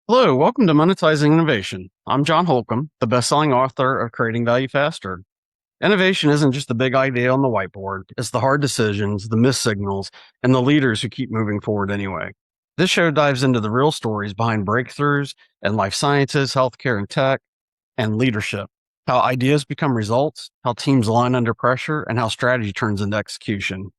Hello, welcome to Monetizing Innovation. I'm John Holcomb, the best-selling author of Creating Value Faster. Innovation isn't just the big idea on the whiteboard, it's the hard decisions, the missed signals, and the leaders who keep moving forward anyway. This show dives into the real stories behind breakthroughs in life sciences, healthcare and tech, and leadership. How ideas become results, how teams align under pressure, and how strategy turns into execution.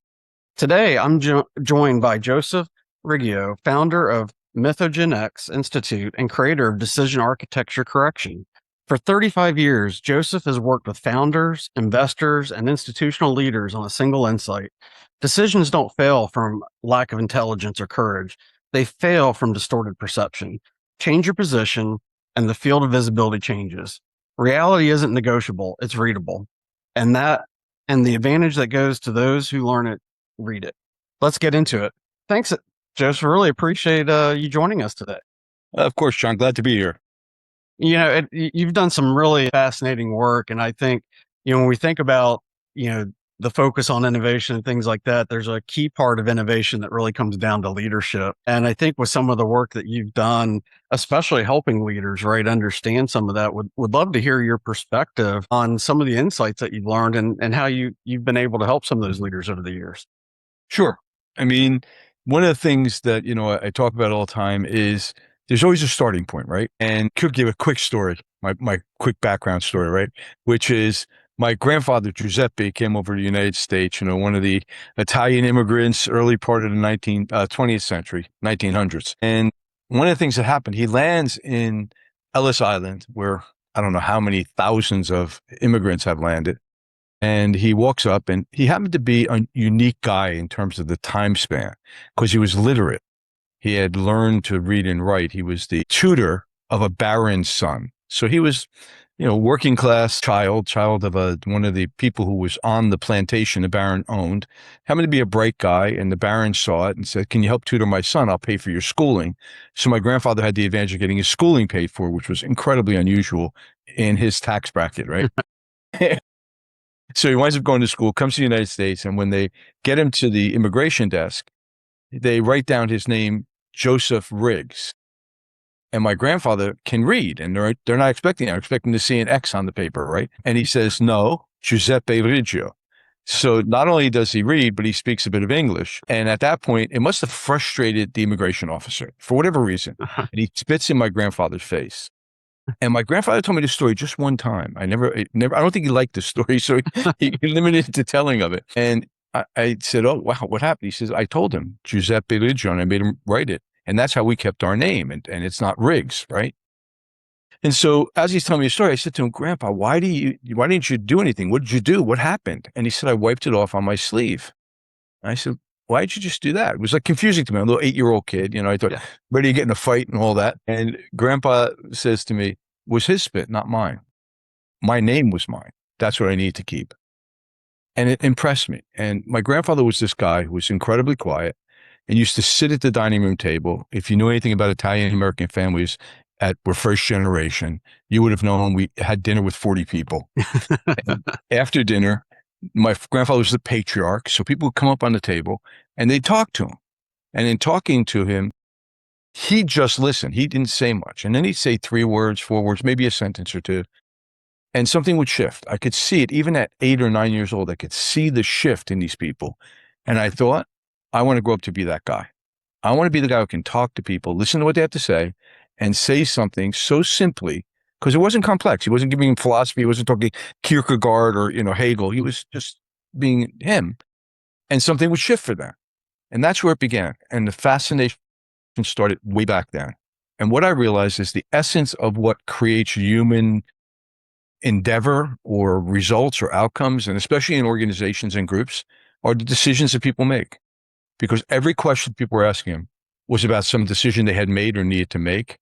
Today, I'm joined by Joseph Riggio, founder of MythogenX Institute and creator of Decision Architecture Correction. For 35 years, Joseph has worked with founders, investors, and institutional leaders on a single insight. Decisions don't fail from lack of intelligence or courage. They fail from distorted perception. Change your position, and the field of visibility changes. Reality isn't negotiable, it's readable. And the advantage that goes to those who learn it read it. Let's get into it. Thanks, Joseph. Really appreciate you joining us today. Of course, John. Glad to be here. You've done some really fascinating work, and I think when we think about the focus on innovation and things like that, there's a key part of innovation that really comes down to leadership. And I think with some of the work that you've done, especially helping leaders, right, understand some of that, would love to hear your perspective on some of the insights that you've learned and how you've been able to help some of those leaders over the years. Sure. I mean, one of the things that, I talk about all the time is there's always a starting point, right? And could give a quick story, my quick background story, right? Which is my grandfather, Giuseppe, came over to the United States, one of the Italian immigrants, early part of the 20th century, 1900s. And one of the things that happened, he lands in Ellis Island, where I don't know how many thousands of immigrants have landed. And he walks up, and he happened to be a unique guy in terms of the time span because he was literate. He had learned to read and write. He was the tutor of a baron's son. So he was, working class child of one of the people who was on the plantation the baron owned. Happened to be a bright guy, and the baron saw it and said, "Can you help tutor my son? I'll pay for your schooling." So my grandfather had the advantage of getting his schooling paid for, which was incredibly unusual in his tax bracket, right? So he winds up going to school, comes to the United States, and when they get him to the immigration desk, they write down his name, Joseph Riggs. And my grandfather can read, and they're not expecting it. They're expecting to see an X on the paper, right? And he says, "No, Giuseppe Riggio." So not only does he read, but he speaks a bit of English. And at that point, it must have frustrated the immigration officer for whatever reason. And he spits in my grandfather's face. And my grandfather told me this story just one time. I don't think he liked the story, so he limited the telling of it. And I said, "Oh, wow, what happened?" He says, "I told him Giuseppe Riggio, and I made him write it. And that's how we kept our name. And it's not Riggs, right?" And so as he's telling me a story, I said to him, "Grandpa, why didn't you do anything? What did you do? What happened?" And he said, "I wiped it off on my sleeve." And I said, "Why did you just do that?" It was like confusing to me. I'm a little 8-year-old kid, I thought, ready to get in a fight and all that. And Grandpa says to me, "Was his spit, not mine. My name was mine. That's what I need to keep." And it impressed me. And my grandfather was this guy who was incredibly quiet and used to sit at the dining room table. If you knew anything about Italian American families we're first generation, you would have known we had dinner with 40 people. After dinner, my grandfather was the patriarch. So people would come up on the table and they'd talk to him. And in talking to him, he'd just listen. He didn't say much. And then he'd say 3 words, 4 words, maybe a sentence or two. And something would shift. I could see it. Even at 8 or 9 years old, I could see the shift in these people. And I thought, I want to grow up to be that guy. I want to be the guy who can talk to people, listen to what they have to say, and say something so simply, because it wasn't complex. He wasn't giving philosophy. He wasn't talking Kierkegaard or, Hegel. He was just being him. And something would shift for them. And that's where it began. And the fascination started way back then. And what I realized is the essence of what creates human endeavor or results or outcomes, and especially in organizations and groups, are the decisions that people make. Because every question people were asking him was about some decision they had made or needed to make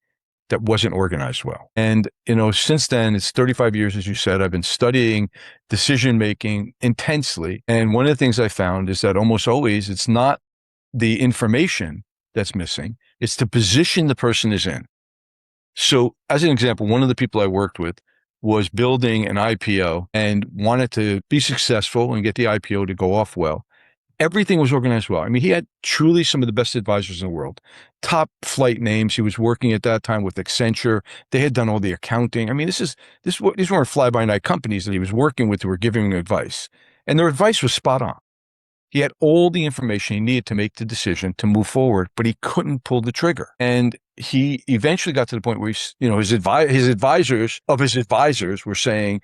that wasn't organized well. And, since then, it's 35 years, as you said, I've been studying decision-making intensely. And one of the things I found is that almost always it's not the information that's missing, it's the position the person is in. So as an example, one of the people I worked with was building an IPO and wanted to be successful and get the IPO to go off well. Everything was organized well. I mean, he had truly some of the best advisors in the world, top flight names. He was working at that time with Accenture. They had done all the accounting. I mean, these weren't fly-by-night companies that he was working with who were giving him advice, and their advice was spot on. He had all the information he needed to make the decision to move forward, but he couldn't pull the trigger. And he eventually got to the point where his advisors of his advisors were saying,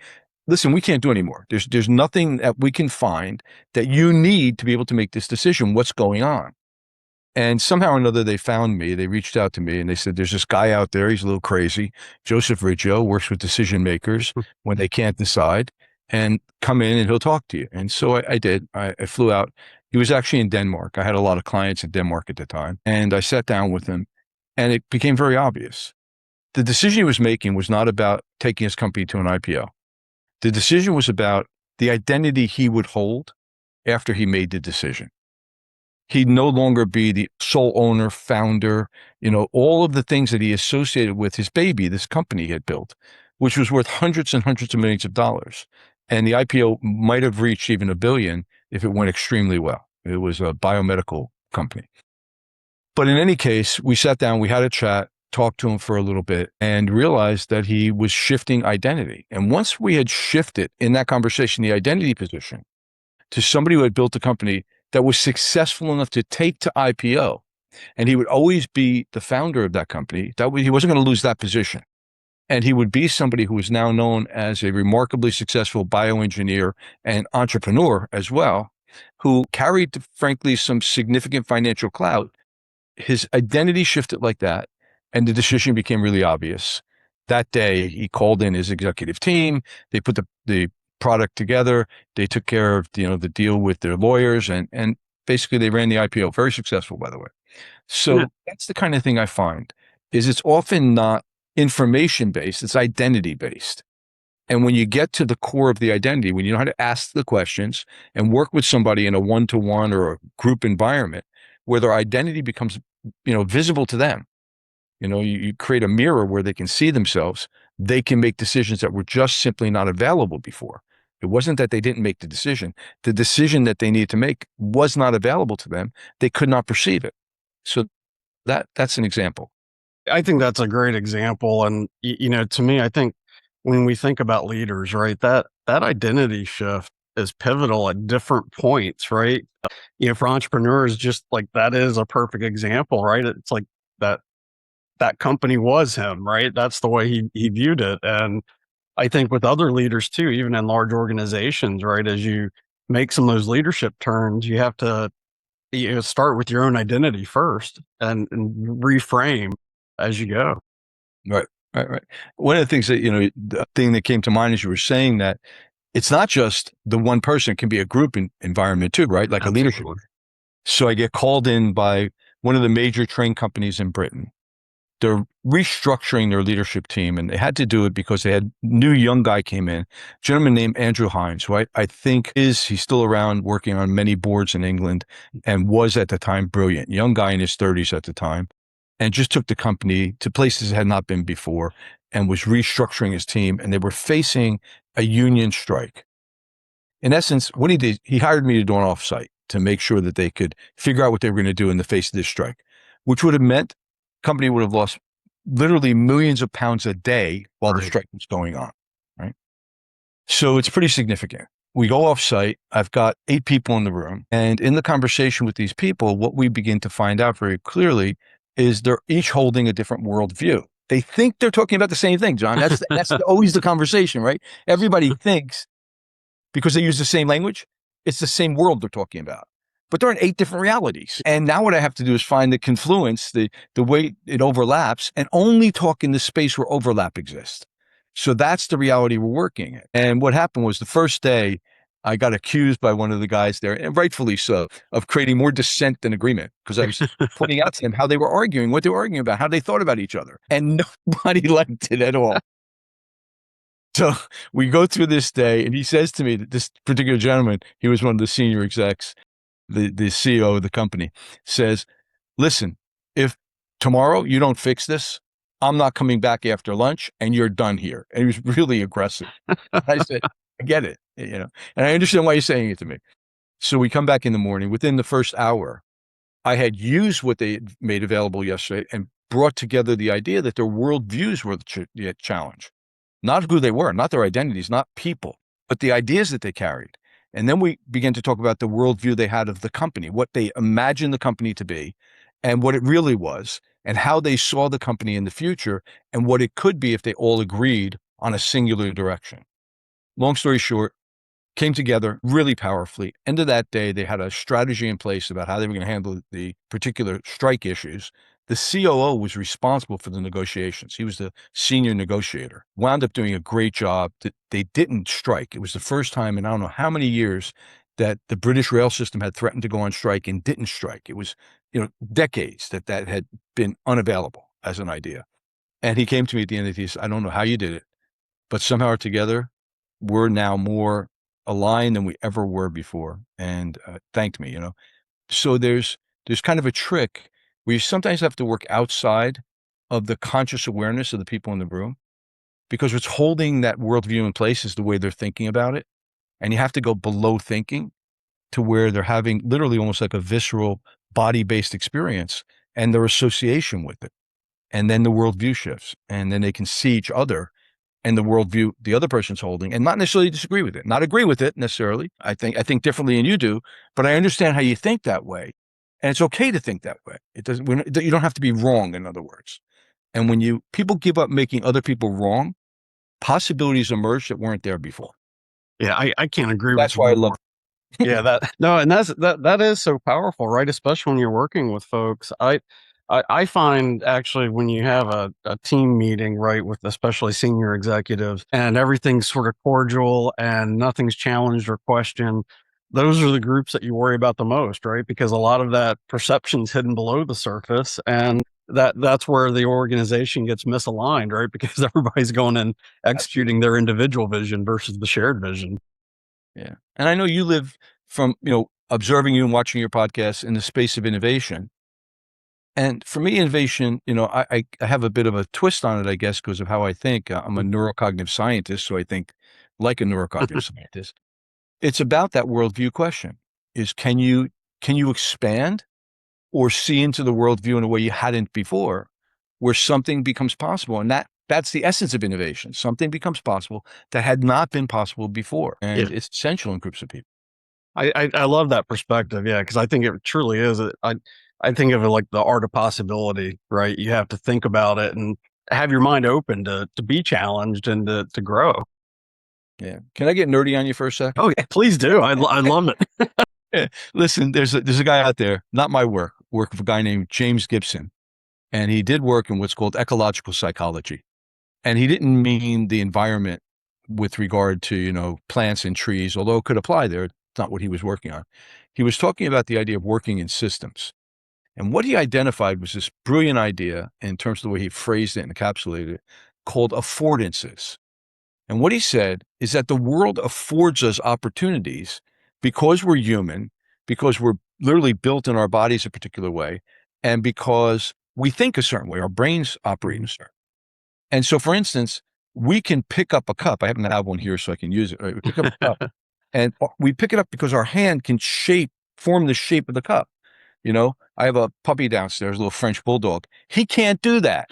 listen, we can't do anymore. There's nothing that we can find that you need to be able to make this decision. What's going on? And somehow or another, they found me. They reached out to me and they said, there's this guy out there. He's a little crazy. Joseph Riggio works with decision makers when they can't decide, and come in and he'll talk to you. And so I did. I flew out. He was actually in Denmark. I had a lot of clients in Denmark at the time. And I sat down with him and it became very obvious. The decision he was making was not about taking his company to an IPO. The decision was about the identity he would hold after he made the decision. He'd no longer be the sole owner, founder, all of the things that he associated with his baby, this company he had built, which was worth hundreds and hundreds of millions of dollars. And the IPO might have reached even $1 billion if it went extremely well. It was a biomedical company. But in any case, we sat down, we had a chat, talked to him for a little bit, and realized that he was shifting identity. And once we had shifted in that conversation, the identity position to somebody who had built a company that was successful enough to take to IPO, and he would always be the founder of that company, he wasn't going to lose that position. And he would be somebody who is now known as a remarkably successful bioengineer and entrepreneur as well, who carried, frankly, some significant financial clout. His identity shifted like that, and the decision became really obvious. That day, he called in his executive team. They put the product together. They took care of the deal with their lawyers, and basically they ran the IPO. Very successful, by the way. So that's the kind of thing I find is it's often not information-based, it's identity-based. And when you get to the core of the identity, when you know how to ask the questions and work with somebody in a one-to-one or a group environment where their identity becomes, visible to them, you create a mirror where they can see themselves, they can make decisions that were just simply not available before. It wasn't that they didn't make the decision. The decision that they needed to make was not available to them. They could not perceive it. So that's an example. I think that's a great example. And, to me, I think when we think about leaders, right, that identity shift is pivotal at different points, right? For entrepreneurs, just like that is a perfect example, right? It's like that company was him, right? That's the way he viewed it. And I think with other leaders too, even in large organizations, right, as you make some of those leadership turns, you have to start with your own identity first and reframe as you go. Right. One of the things that, the thing that came to mind as you were saying that it's not just the one person, it can be a group environment too, right? Like Absolutely. a leadership. So I get called in by one of the major train companies in Britain. They're restructuring their leadership team, and they had to do it because they had new young guy came in, a gentleman named Andrew Hines, who I think he's still around working on many boards in England and was at the time brilliant. Young guy in his 30s at the time, and just took the company to places it had not been before and was restructuring his team, and they were facing a union strike. In essence, what he did, he hired me to do an offsite to make sure that they could figure out what they were going to do in the face of this strike, which would have meant company would have lost literally millions of pounds a day while the strike was going on, right? So it's pretty significant. We go off site. I've got 8 people in the room. And in the conversation with these people, what we begin to find out very clearly is they're each holding a different worldview. They think they're talking about the same thing, John. That's always the conversation, right? Everybody thinks because they use the same language, it's the same world they're talking about. But they're in 8 different realities. And now what I have to do is find the confluence, the way it overlaps, and only talk in the space where overlap exists. So that's the reality we're working in. And what happened was the first day, I got accused by one of the guys there, and rightfully so, of creating more dissent than agreement, because I was pointing out to them how they were arguing, what they were arguing about, how they thought about each other. And nobody liked it at all. So we go through this day, and he says to me that this particular gentleman, he was one of the senior execs, the CEO of the company, says, listen, if tomorrow you don't fix this, I'm not coming back after lunch and you're done here. And he was really aggressive. I said, I get it, and I understand why you're saying it to me. So we come back in the morning. Within the first hour, I had used what they had made available yesterday and brought together the idea that their worldviews were the challenge, not who they were, not their identities, not people, but the ideas that they carried. And then we began to talk about the worldview they had of the company, what they imagined the company to be, and what it really was, and how they saw the company in the future, and what it could be if they all agreed on a singular direction. Long story short, came together really powerfully. End of that day, they had a strategy in place about how they were going to handle the particular strike issues. The COO was responsible for the negotiations. He was the senior negotiator. Wound up doing a great job. They didn't strike. It was the first time in I don't know how many years that the British rail system had threatened to go on strike and didn't strike. It was, decades that had been unavailable as an idea. And he came to me at the end of the day. He said, I don't know how you did it, but somehow together, we're now more aligned than we ever were before, and thanked me. So there's kind of a trick where you sometimes have to work outside of the conscious awareness of the people in the room, because what's holding that worldview in place is the way they're thinking about it, and you have to go below thinking to where they're having literally almost like a visceral body-based experience and their association with it, and then the worldview shifts, and then they can see each other and the worldview the other person's holding, and not necessarily disagree with it, not agree with it necessarily. I think differently than you do, but I understand how you think that way, and it's okay to think that way. It doesn't. You don't have to be wrong, in other words. And when people give up making other people wrong, possibilities emerge that weren't there before. Yeah, I can't agree with That's you why I more. love. Yeah, and that is so powerful, right? Especially when you're working with folks. I find actually when you have a team meeting, right, with especially senior executives, and everything's sort of cordial and nothing's challenged or questioned, those are the groups that you worry about the most, right? Because a lot of that perception's hidden below the surface, and that's where the organization gets misaligned, right? Because everybody's going and executing their individual vision versus the shared vision. Yeah. And I know you live from, observing you and watching your podcast in the space of innovation. And for me, innovation, I have a bit of a twist on it, I guess, because of how I think. I'm a neurocognitive scientist, so I think like a neurocognitive scientist. It's about that worldview question: is can you expand or see into the worldview in a way you hadn't before, where something becomes possible, and that's the essence of innovation. Something becomes possible that had not been possible before, Yeah. and it's essential in groups of people. I love that perspective. Yeah, because I think it truly is. I think of it like the art of possibility, right? You have to think about it and have your mind open to be challenged and to grow. Yeah. Can I get nerdy on you for a second? Oh yeah, please do. I love it. Yeah. Listen, there's a guy out there, not my work of a guy named James Gibson, and he did work in what's called ecological psychology. And he didn't mean the environment with regard to, plants and trees, although it could apply there. It's not what he was working on. He was talking about the idea of working in systems. And what he identified was this brilliant idea in terms of the way he phrased it and encapsulated it, called affordances. And what he said is that the world affords us opportunities because we're human, because we're literally built in our bodies a particular way, and because we think a certain way, our brains operate in a certain. And so, for instance, we can pick up a cup. I happen to have one here, so I can use it. Right? We pick up a cup, and we pick it up because our hand can form the shape of the cup. I have a puppy downstairs, a little French bulldog. He can't do that.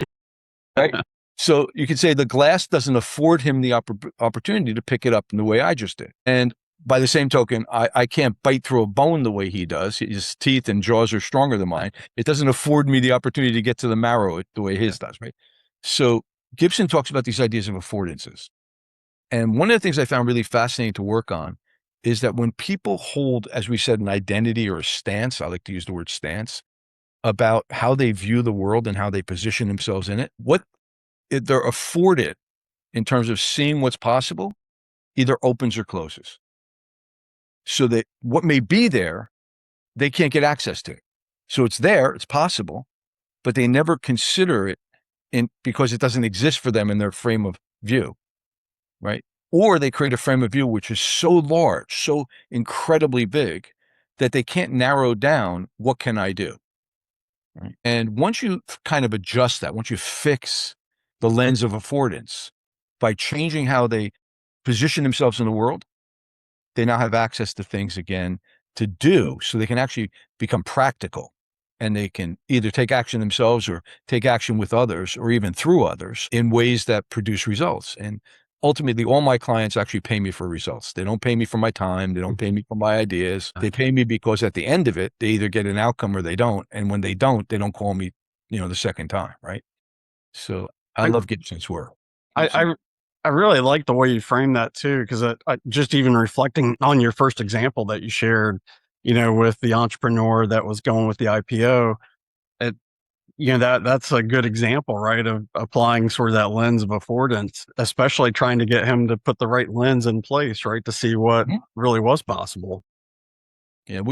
Right. So you could say the glass doesn't afford him the opportunity to pick it up in the way I just did. And by the same token, I can't bite through a bone the way he does. His teeth and jaws are stronger than mine. It doesn't afford me the opportunity to get to the marrow the way his does, right? So Gibson talks about these ideas of affordances. And one of the things I found really fascinating to work on is that when people hold, as we said, an identity or a stance, I like to use the word stance, about how they view the world and how they position themselves in it, what they're afforded in terms of seeing what's possible either opens or closes. So that what may be there, they can't get access to. So it's there, it's possible, but they never consider it because it doesn't exist for them in their frame of view, right? Or they create a frame of view which is so large, so incredibly big, that they can't narrow down what can I do. Right? And once you kind of adjust that, once you fix the lens of affordance by changing how they position themselves in the world, they now have access to things again to do so they can actually become practical, and they can either take action themselves or take action with others or even through others in ways that produce results. And ultimately, all my clients actually pay me for results. They don't pay me for my time. They don't pay me for my ideas. They pay me because at the end of it, they either get an outcome or they don't. And when they don't call me, the second time, right? So I love Gibson's work. I really like the way you frame that too, because just even reflecting on your first example that you shared, with the entrepreneur that was going with the IPO, it, that's a good example, right, of applying sort of that lens of affordance, especially trying to get him to put the right lens in place, right, to see what really was possible. Yeah,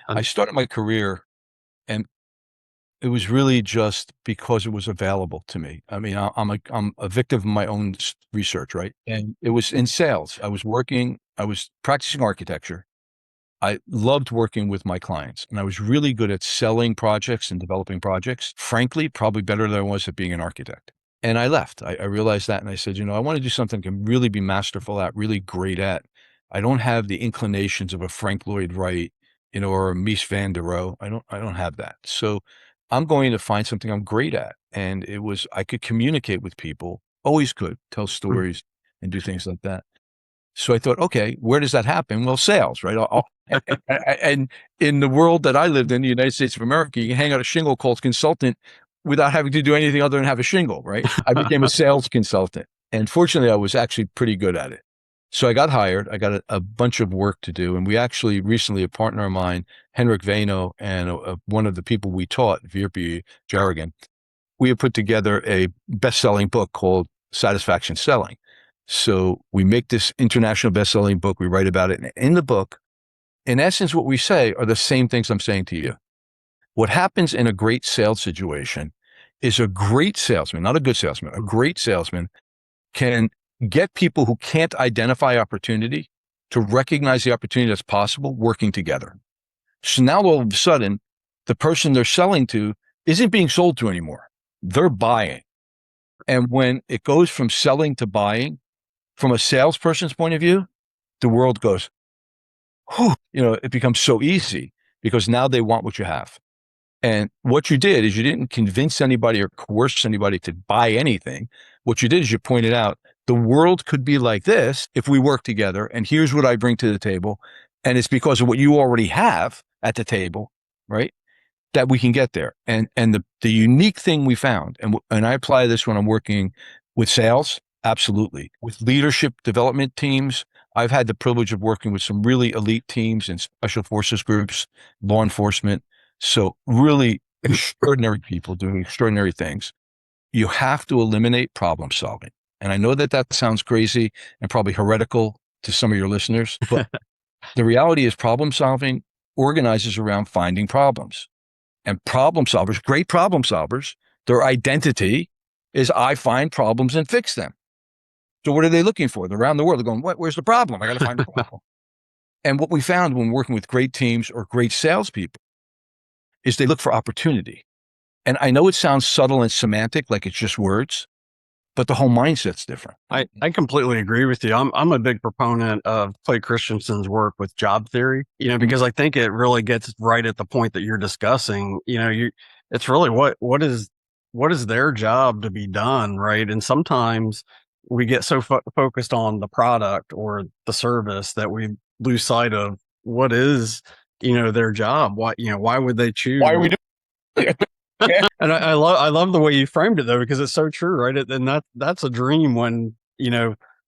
I started my career, and it was really just because it was available to me. I mean, I'm a victim of my own research, right? And it was in sales. I was practicing architecture. I loved working with my clients, and I was really good at selling projects and developing projects. Frankly, probably better than I was at being an architect. And I left. I realized that, and I said, I want to do something I can really be masterful at, really great at. I don't have the inclinations of a Frank Lloyd Wright, or a Mies van der Rohe. I don't have that. So I'm going to find something I'm great at. And I could communicate with people, always could, tell stories and do things like that. So I thought, okay, where does that happen? Well, sales, right? And in the world that I lived in, the United States of America, you can hang out a shingle called consultant without having to do anything other than have a shingle, right? I became a sales consultant. And fortunately, I was actually pretty good at it. So I got hired. I got a bunch of work to do. And we actually recently, a partner of mine, Henrik Vano, and one of the people we taught, Virpi Jarrigan, we had put together a best-selling book called Satisfaction Selling. So we make this international best-selling book. We write about it. And in the book, in essence, what we say are the same things I'm saying to you. What happens in a great sales situation is a great salesman, not a good salesman, a great salesman can get people who can't identify opportunity to recognize the opportunity that's possible working together. So now all of a sudden, the person they're selling to isn't being sold to anymore. They're buying. And when it goes from selling to buying, from a salesperson's point of view, the world goes, whew, it becomes so easy because now they want what you have. And what you did is you didn't convince anybody or coerce anybody to buy anything. What you did is you pointed out the world could be like this if we work together. And here's what I bring to the table. And it's because of what you already have at the table, right, that we can get there. And the unique thing we found, and I apply this when I'm working with sales, absolutely. With leadership development teams, I've had the privilege of working with some really elite teams in special forces groups, law enforcement. So really extraordinary people doing extraordinary things. You have to eliminate problem solving. And I know that sounds crazy and probably heretical to some of your listeners, but the reality is problem solving organizes around finding problems. And problem solvers, great problem solvers, their identity is I find problems and fix them. So what are they looking for? They're around the world. They're going, where's the problem? I got to find the problem. And what we found when working with great teams or great salespeople is they look for opportunity. And I know it sounds subtle and semantic, like it's just words, but the whole mindset's different. I completely agree with you. I'm a big proponent of Clay Christensen's work with job theory, because I think it really gets right at the point that you're discussing. It's really what is their job to be done, right? And sometimes we get so focused on the product or the service that we lose sight of what is, their job. Why would they choose? Why are we doing Yeah. And I love the way you framed it though, because it's so true, right? And that's a dream when,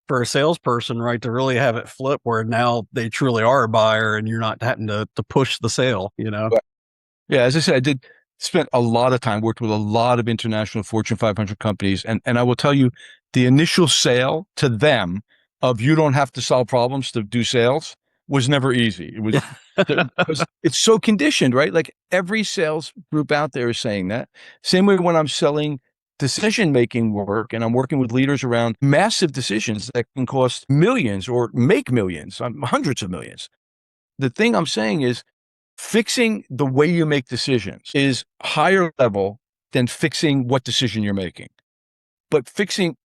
for a salesperson, right, to really have it flip where now they truly are a buyer and you're not having to push the sale, Yeah, as I said, I did spent a lot of time, worked with a lot of international Fortune 500 companies. And I will tell you, the initial sale to them of you don't have to solve problems to do sales was never easy. It was, it's so conditioned, right? Like every sales group out there is saying that. Same way when I'm selling decision-making work and I'm working with leaders around massive decisions that can cost millions or make millions, hundreds of millions. The thing I'm saying is fixing the way you make decisions is higher level than fixing what decision you're making. But fixing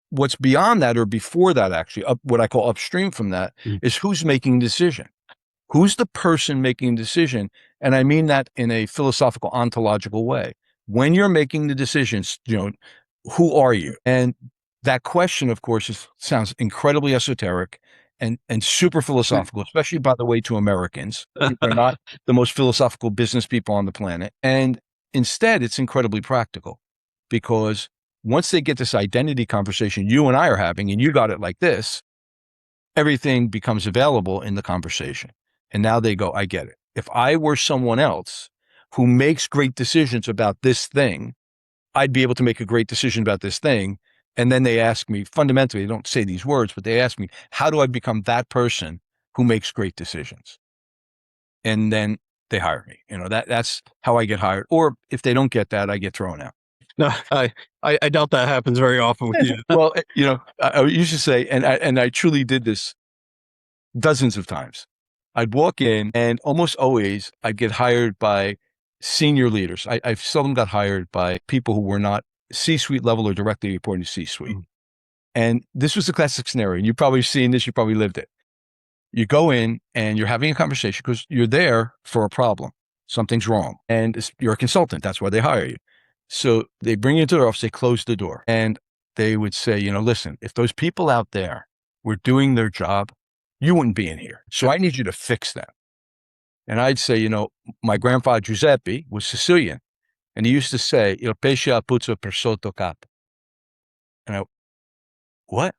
what's beyond that or before that, actually, what I call upstream from that, is who's making the decision. Who's the person making the decision? And I mean that in a philosophical, ontological way. When you're making the decisions, who are you? And that question, of course, sounds incredibly esoteric and super philosophical, especially, by the way, to Americans. They're not the most philosophical business people on the planet. And instead, it's incredibly practical, because once they get this identity conversation you and I are having, and you got it like this, everything becomes available in the conversation. And now they go, I get it. If I were someone else who makes great decisions about this thing, I'd be able to make a great decision about this thing. And then they ask me, fundamentally, they don't say these words, but they ask me, how do I become that person who makes great decisions? And then they hire me. That's how I get hired. Or if they don't get that, I get thrown out. No, I doubt that happens very often with you. Well, I used to say, and I truly did this dozens of times. I'd walk in, and almost always I'd get hired by senior leaders. I've seldom got hired by people who were not C-suite level or directly reporting to C-suite. Mm. And this was the classic scenario. And you've probably seen this. You probably lived it. You go in and you're having a conversation because you're there for a problem. Something's wrong. And you're a consultant. That's why they hire you. So they bring you into their office, they close the door, and they would say, listen, if those people out there were doing their job, you wouldn't be in here. So I need you to fix them. And I'd say, my grandfather Giuseppe was Sicilian, and he used to say, il pesce a puzza per sotto capo. And what?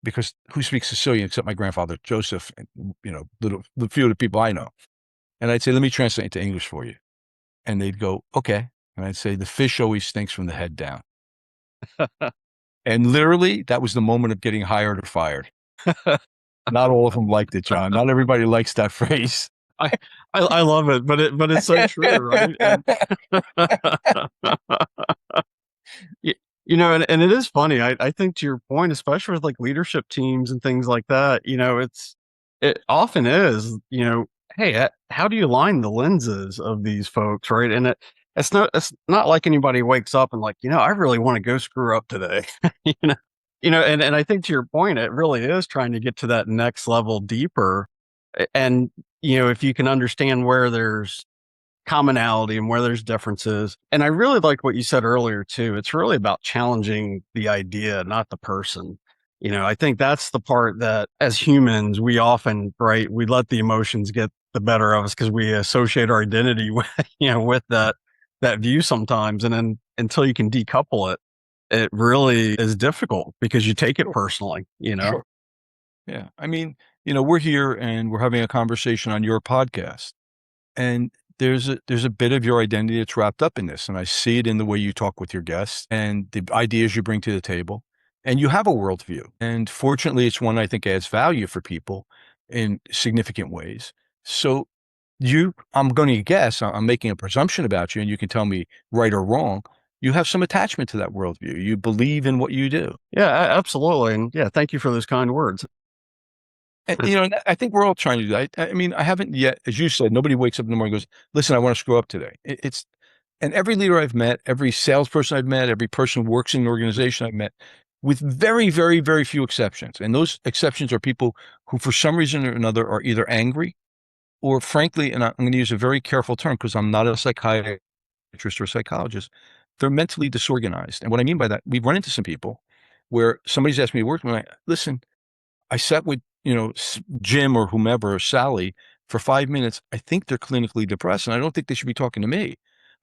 Because who speaks Sicilian except my grandfather Joseph, and the few of the people I know. And I'd say, let me translate into English for you. And they'd go, okay. And I'd say, the fish always stinks from the head down. And literally, that was the moment of getting hired or fired. Not all of them liked it, John. Not everybody likes that phrase. I love it, but it's so true, right? And, and it is funny. I think, to your point, especially with like leadership teams and things like that, it often is, hey, how do you align the lenses of these folks, right? And it's not like anybody wakes up and like, I really want to go screw up today, and I think, to your point, it really is trying to get to that next level deeper. And, if you can understand where there's commonality and where there's differences. And I really like what you said earlier too. It's really about challenging the idea, not the person. I think that's the part that, as humans, we often, right, we let the emotions get the better of us because we associate our identity with, with that view sometimes. And then until you can decouple it, it really is difficult because you take it personally, Sure. Yeah. I mean, we're here and we're having a conversation on your podcast, and there's a bit of your identity that's wrapped up in this. And I see it in the way you talk with your guests and the ideas you bring to the table. And you have a worldview. And fortunately, it's one I think adds value for people in significant ways. So I'm going to guess, I'm making a presumption about you, and you can tell me right or wrong. You have some attachment to that worldview. You believe in what you do. Yeah, absolutely. And yeah, thank you for those kind words. And, I think we're all trying to do that. I mean, I haven't yet, as you said, nobody wakes up in the morning and goes, listen, I want to screw up today. And every leader I've met, every salesperson I've met, every person who works in an organization I've met, with very, very, very few exceptions. And those exceptions are people who, for some reason or another, are either angry or, frankly, and I'm going to use a very careful term because I'm not a psychiatrist or a psychologist, they're mentally disorganized. And what I mean by that, we've run into some people where somebody's asked me to work with me. Listen, I sat with, Jim or whomever, or Sally, for 5 minutes. I think they're clinically depressed, and I don't think they should be talking to me.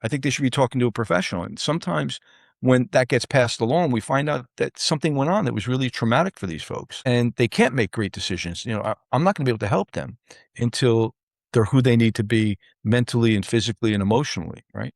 I think they should be talking to a professional. And sometimes when that gets passed along, we find out that something went on that was really traumatic for these folks, and they can't make great decisions. I'm not going to be able to help them until they're who they need to be mentally and physically and emotionally, right?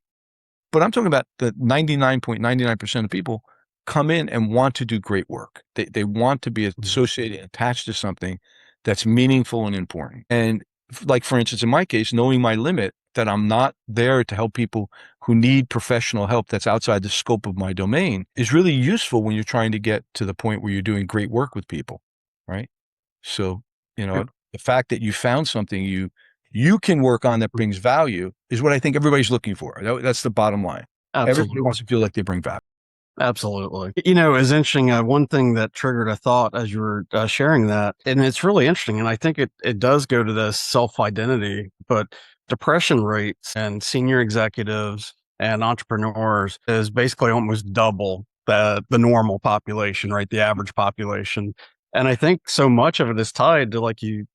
But I'm talking about the 99.99% of people come in and want to do great work. They want to be associated, attached to something that's meaningful and important. And like, for instance, in my case, knowing my limit, that I'm not there to help people who need professional help that's outside the scope of my domain, is really useful when you're trying to get to the point where you're doing great work with people, right? So, the fact that you found something you can work on that brings value is what I think everybody's looking for. That's the bottom line. Absolutely. Everybody wants to feel like they bring value. Absolutely. It's interesting. One thing that triggered a thought as you were sharing that, and it's really interesting. And I think it does go to this self identity, but depression rates and senior executives and entrepreneurs is basically almost double the normal population, right? The average population. And I think so much of it is tied to like you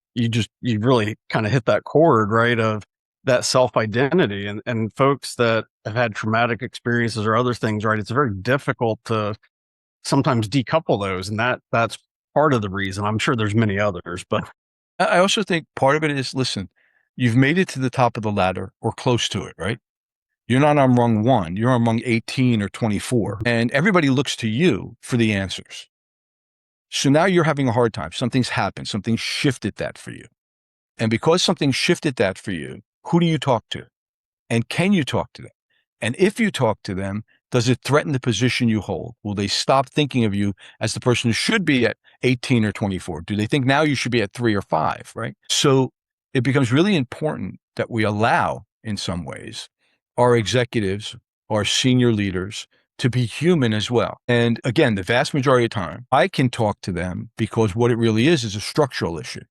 really kind of hit that chord, right? Of that self identity and folks that have had traumatic experiences or other things, right? It's very difficult to sometimes decouple those. And that's part of the reason. I'm sure there's many others, but I also think part of it is, listen, you've made it to the top of the ladder or close to it, right? You're not on rung one, you're on rung 18 or 24, and everybody looks to you for the answers. So now you're having a hard time. Something's happened, something shifted that for you. And because something shifted that for you, who do you talk to? And can you talk to them? And if you talk to them, does it threaten the position you hold? Will they stop thinking of you as the person who should be at 18 or 24? Do they think now you should be at 3 or 5, right? So it becomes really important that we allow, in some ways, our executives, our senior leaders to be human as well. And again, the vast majority of time, I can talk to them because what it really is a structural issue.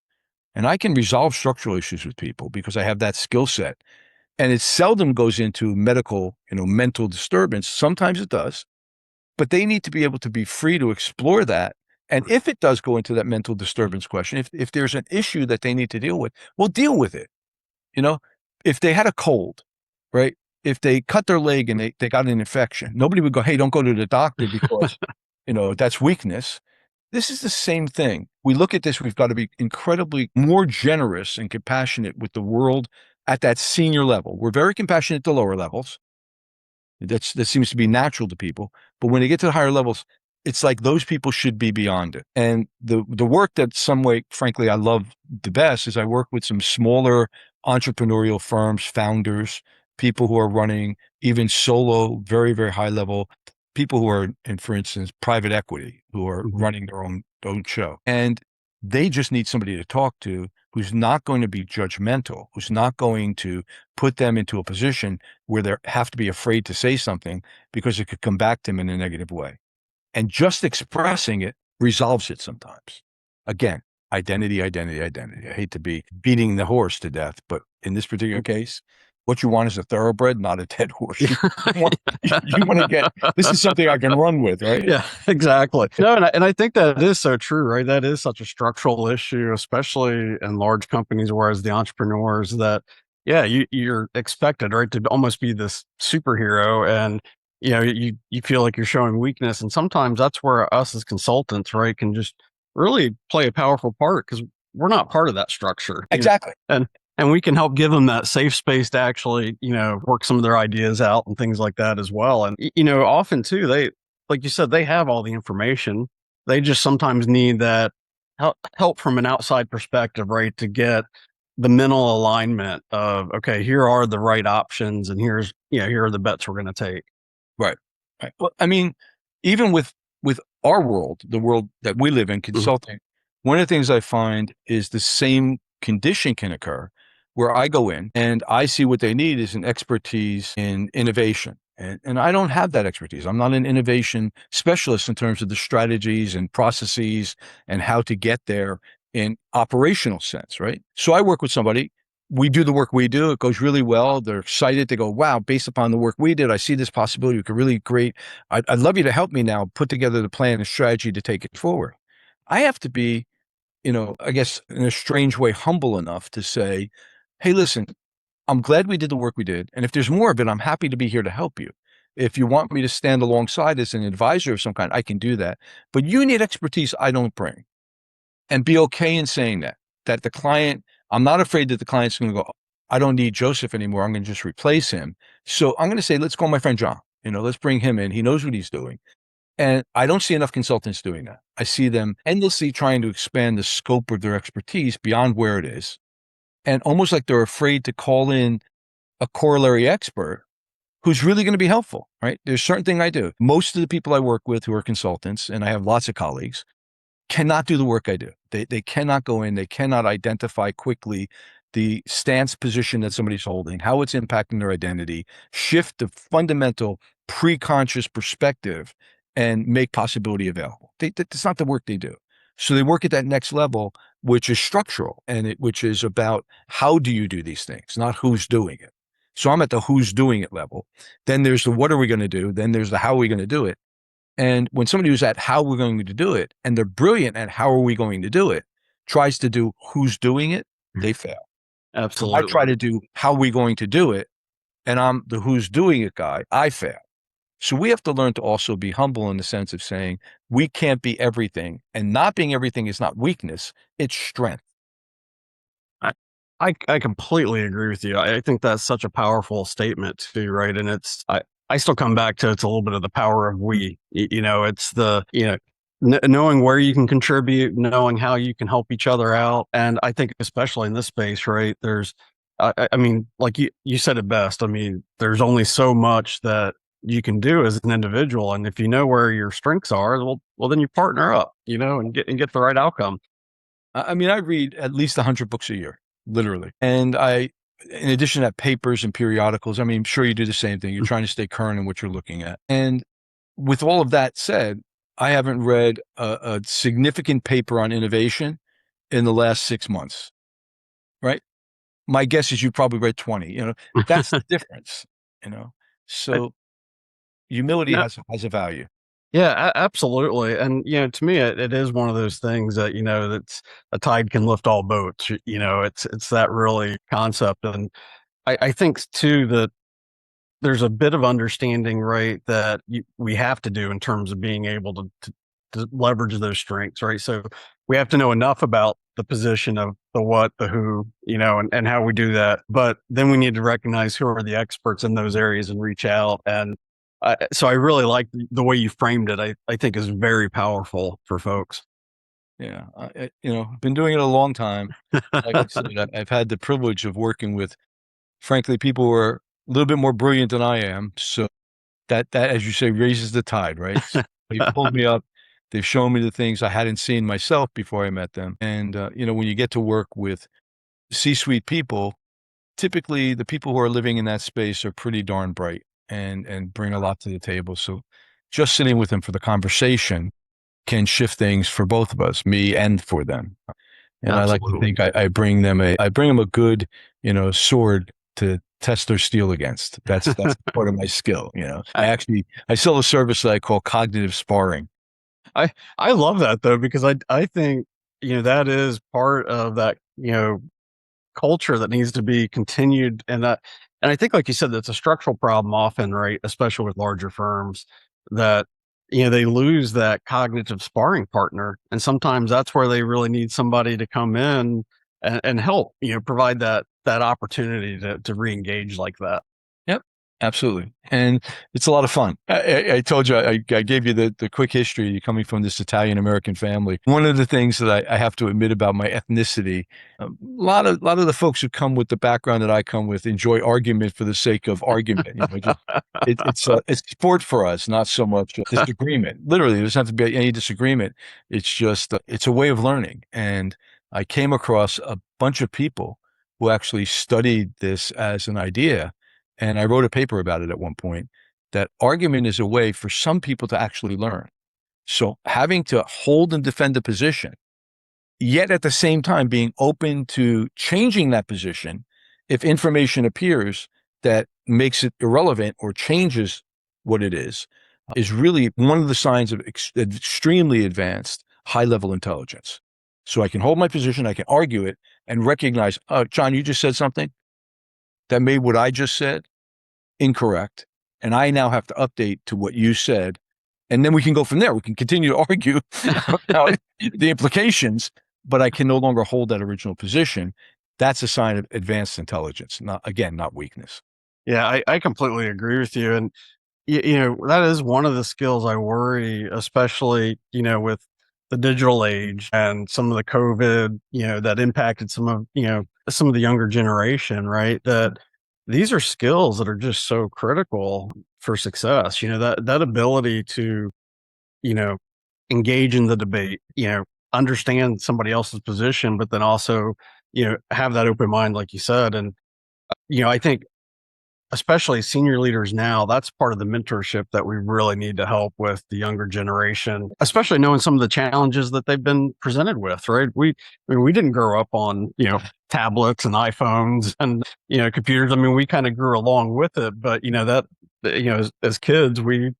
And I can resolve structural issues with people because I have that skill set. And it seldom goes into medical, mental disturbance. Sometimes it does, but they need to be able to be free to explore that. And if it does go into that mental disturbance question, if there's an issue that they need to deal with, we'll deal with it. If they had a cold, right? If they cut their leg and they got an infection, nobody would go, hey, don't go to the doctor because, that's weakness. This is the same thing. We look at this, we've got to be incredibly more generous and compassionate with the world at that senior level. We're very compassionate at the lower levels. That seems to be natural to people. But when they get to the higher levels, it's like those people should be beyond it. And the work that some way, frankly, I love the best is I work with some smaller entrepreneurial firms, founders, people who are running even solo, very, very high level, people who are in, for instance, private equity, who are running their own show. And they just need somebody to talk to who's not going to be judgmental, who's not going to put them into a position where they have to be afraid to say something because it could come back to them in a negative way. And just expressing it resolves it sometimes. Again, identity, identity, identity. I hate to be beating the horse to death, but in this particular case, what you want is a thoroughbred, not a dead horse. You want to get, this is something I can run with, right? Yeah, exactly. No, and I think that is so true, right? That is such a structural issue, especially in large companies, whereas the entrepreneurs that, yeah, you're expected, right, to almost be this superhero, and you feel like you're showing weakness, and sometimes that's where us as consultants, right, can just really play a powerful part because we're not part of that structure. Exactly. And we can help give them that safe space to actually, work some of their ideas out and things like that as well. And, often too, like you said, they have all the information. They just sometimes need that help from an outside perspective, right? To get the mental alignment of, okay, here are the right options and here are the bets we're going to take. Right. Right. Well, I mean, even with our world, the world that we live in, consulting, one of the things I find is the same condition can occur where I go in and I see what they need is an expertise in innovation. And I don't have that expertise. I'm not an innovation specialist in terms of the strategies and processes and how to get there in operational sense, right? So I work with somebody. We do the work we do. It goes really well. They're excited. They go, wow, based upon the work we did, I see this possibility. We could really great. I'd love you to help me now put together the plan and strategy to take it forward. I have to be, I guess in a strange way, humble enough to say, hey, listen, I'm glad we did the work we did. And if there's more of it, I'm happy to be here to help you. If you want me to stand alongside as an advisor of some kind, I can do that. But you need expertise I don't bring. And be okay in saying that the client, I'm not afraid that the client's going to go, I don't need Joseph anymore. I'm going to just replace him. So I'm going to say, let's call my friend John. Let's bring him in. He knows what he's doing. And I don't see enough consultants doing that. I see them endlessly trying to expand the scope of their expertise beyond where it is. And almost like they're afraid to call in a corollary expert who's really going to be helpful, right? There's certain thing I do. Most of the people I work with who are consultants, and I have lots of colleagues, cannot do the work I do. They cannot go in. They cannot identify quickly the stance position that somebody's holding, how it's impacting their identity, shift the fundamental pre-conscious perspective and make possibility available. That's not the work they do. So they work at that next level, which is structural, and which is about how do you do these things, not who's doing it. So I'm at the who's doing it level. Then there's the what are we going to do? Then there's the how are we going to do it? And when somebody who's at how we're going to do it, and they're brilliant at how are we going to do it, tries to do who's doing it, they fail. So I Absolutely. try to do how are we going to do it, and I'm the who's doing it guy, I fail. So we have to learn to also be humble in the sense of saying we can't be everything, and not being everything is not weakness, it's strength. I, I completely agree with you. I think that's such a powerful statement too, right? And I still come back to it's a little bit of the power of we. It's the knowing where you can contribute, knowing how you can help each other out, and I think especially in this space, right? There's, I mean, like you said it best. I mean, there's only so much that you can do as an individual, and if you know where your strengths are, well, then you partner up, and get the right outcome. I mean, I read at least 100 books a year, literally. And in addition to that, papers and periodicals, I mean, I'm sure you do the same thing. You're trying to stay current in what you're looking at. And with all of that said, I haven't read a significant paper on innovation in the last 6 months, right? My guess is you probably read 20, that's the difference, you know? I, So humility no, has a value. yeah, absolutely. And, to me, it is one of those things that, that's a tide can lift all boats. It's that really concept. And I think too that there's a bit of understanding, right, that we have to do in terms of being able to leverage those strengths, right? So we have to know enough about the position of the what, the who, and how we do that. But then we need to recognize who are the experts in those areas and reach out. And so I really like the way you framed it. I think is very powerful for folks. Yeah. I've been doing it a long time. Like I said, I've had the privilege of working with, frankly, people who are a little bit more brilliant than I am. So that, as you say, raises the tide, right? So they pulled me up. They've shown me the things I hadn't seen myself before I met them. And, when you get to work with C-suite people, typically the people who are living in that space are pretty darn bright and bring a lot to the table. So just sitting with them for the conversation can shift things for both of us, me and for them. And I like to Absolutely. think I bring them a good, sword to test their steel against. That's part of my skill. I sell a service that I call cognitive sparring. I I love that though because I think that is part of that culture that needs to be continued and I think like you said that's a structural problem often, right, especially with larger firms, that they lose that cognitive sparring partner, and sometimes that's where they really need somebody to come in and help provide that opportunity to re-engage like that. Yep, absolutely. And it's a lot of fun. I told you, I gave you the quick history coming from this Italian American family. One of the things that I have to admit about my ethnicity, a lot of the folks who come with the background that I come with enjoy argument for the sake of argument. It's sport for us, not so much disagreement. Literally, there doesn't have to be any disagreement. It's just, it's a way of learning. And I came across a bunch of people who actually studied this as an idea. And I wrote a paper about it at one point, that argument is a way for some people to actually learn. So having to hold and defend a position, yet at the same time being open to changing that position if information appears that makes it irrelevant or changes what it is really one of the signs of extremely advanced high level intelligence. So I can hold my position, I can argue it, and recognize, oh, John, you just said something that made what I just said incorrect. And I now have to update to what you said. And then we can go from there. We can continue to argue about the implications, but I can no longer hold that original position. That's a sign of advanced intelligence, not weakness. Yeah, I completely agree with you. And that is one of the skills I worry, especially, with the digital age and some of the COVID, that impacted some of the younger generation, right? That these are skills that are just so critical for success. That ability to, you know, engage in the debate, understand somebody else's position, but then also, have that open mind, like you said. And, I think especially senior leaders now, that's part of the mentorship that we really need to help with the younger generation, especially knowing some of the challenges that they've been presented with, right? I mean, we didn't grow up on, tablets and iPhones and, computers. I mean, we kind of grew along with it, but, as kids, we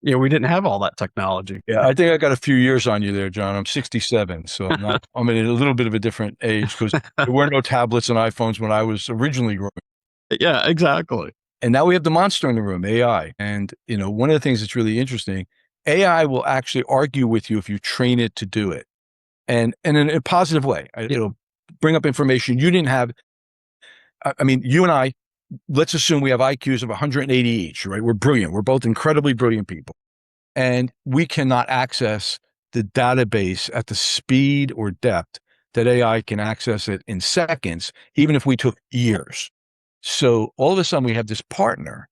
didn't have all that technology. Yeah, I think I got a few years on you there, John. I'm 67, so I'm in a little bit of a different age because there were no tablets and iPhones when I was originally growing up. Yeah, exactly. And now we have the monster in the room, AI. And, one of the things that's really interesting, AI will actually argue with you if you train it to do it. And in a positive way. It'll bring up information you didn't have. I mean, you and I, let's assume we have IQs of 180 each, right? We're brilliant. We're both incredibly brilliant people. And we cannot access the database at the speed or depth that AI can access it in seconds, even if we took years. So all of a sudden we have this partner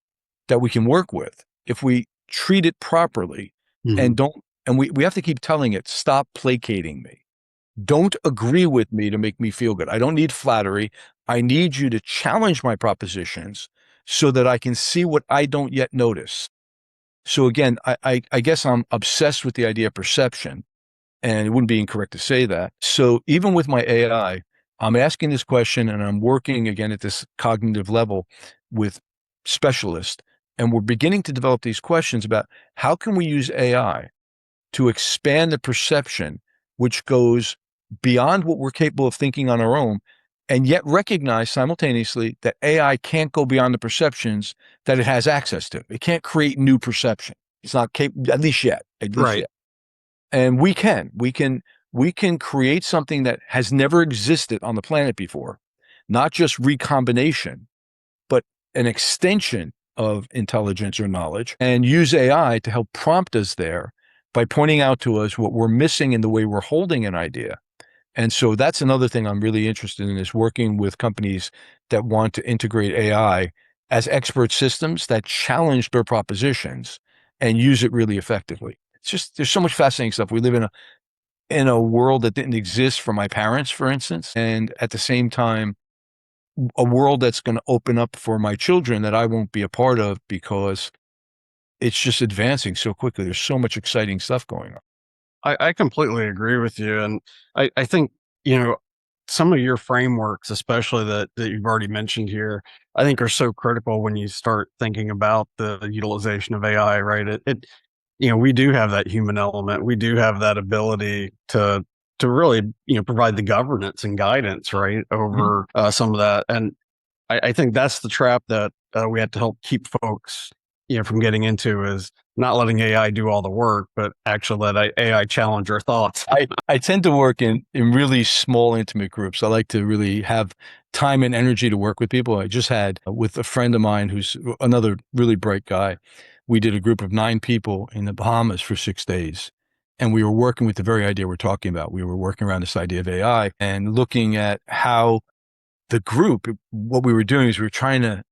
that we can work with if we treat it properly and don't, and we have to keep telling it, stop placating me. Don't agree with me to make me feel good. I don't need flattery. I need you to challenge my propositions so that I can see what I don't yet notice. So again, I guess I'm obsessed with the idea of perception, and it wouldn't be incorrect to say that. So even with my AI, I'm asking this question and I'm working again at this cognitive level with specialists, and we're beginning to develop these questions about how can we use AI to expand the perception, which goes beyond what we're capable of thinking on our own, and yet recognize simultaneously that AI can't go beyond the perceptions that it has access to. It can't create new perception. It's not capable, at least yet. Right. And we can create something that has never existed on the planet before, not just recombination, but an extension of intelligence or knowledge, and use AI to help prompt us there by pointing out to us what we're missing in the way we're holding an idea. And so that's another thing I'm really interested in, is working with companies that want to integrate AI as expert systems that challenge their propositions and use it really effectively. It's just, there's so much fascinating stuff. We live in a world that didn't exist for my parents, for instance, and at the same time, a world that's going to open up for my children that I won't be a part of because it's just advancing so quickly. There's so much exciting stuff going on. I completely agree with you. And I think, some of your frameworks, especially that you've already mentioned here, I think are so critical when you start thinking about the utilization of AI, right? We do have that human element. We do have that ability to really, provide the governance and guidance, right, over some of that. And I think that's the trap that we have to help keep folks, from getting into, is not letting AI do all the work, but actually let AI challenge our thoughts. I tend to work in really small, intimate groups. I like to really have time and energy to work with people. I just had with a friend of mine who's another really bright guy. We did a group of 9 people in the Bahamas for 6 days. And we were working with the very idea we're talking about. We were working around this idea of AI and looking at how the group, what we were doing is we were trying to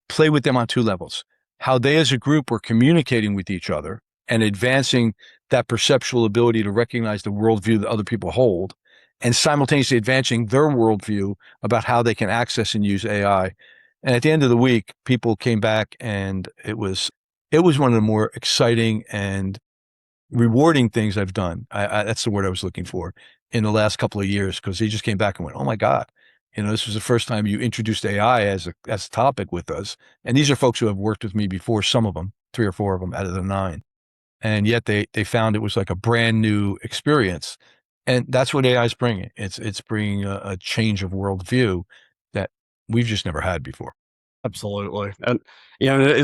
play with them on 2 levels. How they as a group were communicating with each other and advancing that perceptual ability to recognize the worldview that other people hold, and simultaneously advancing their worldview about how they can access and use AI. And at the end of the week, people came back and it was one of the more exciting and rewarding things I've done. That's the word I was looking for in the last couple of years, because he just came back and went, "Oh my God, this was the first time you introduced AI as a topic with us." And these are folks who have worked with me before, some of them, 3 or 4 of them out of the 9. And yet they found it was like a brand new experience. And that's what AI is bringing. It's bringing a change of worldview that we've just never had before. Absolutely. And,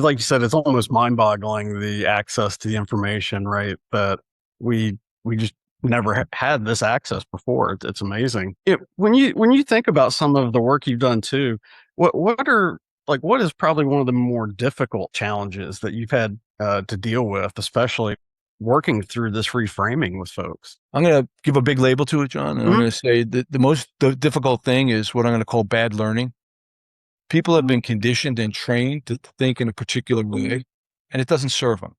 like you said, it's almost mind-boggling, the access to the information, right? That we just never had this access before. It's amazing. When you think about some of the work you've done too, what is probably one of the more difficult challenges that you've had to deal with, especially working through this reframing with folks? I'm going to give a big label to it, John, and I'm going to say that the difficult thing is what I'm going to call bad learning. People have been conditioned and trained to think in a particular way, and it doesn't serve them.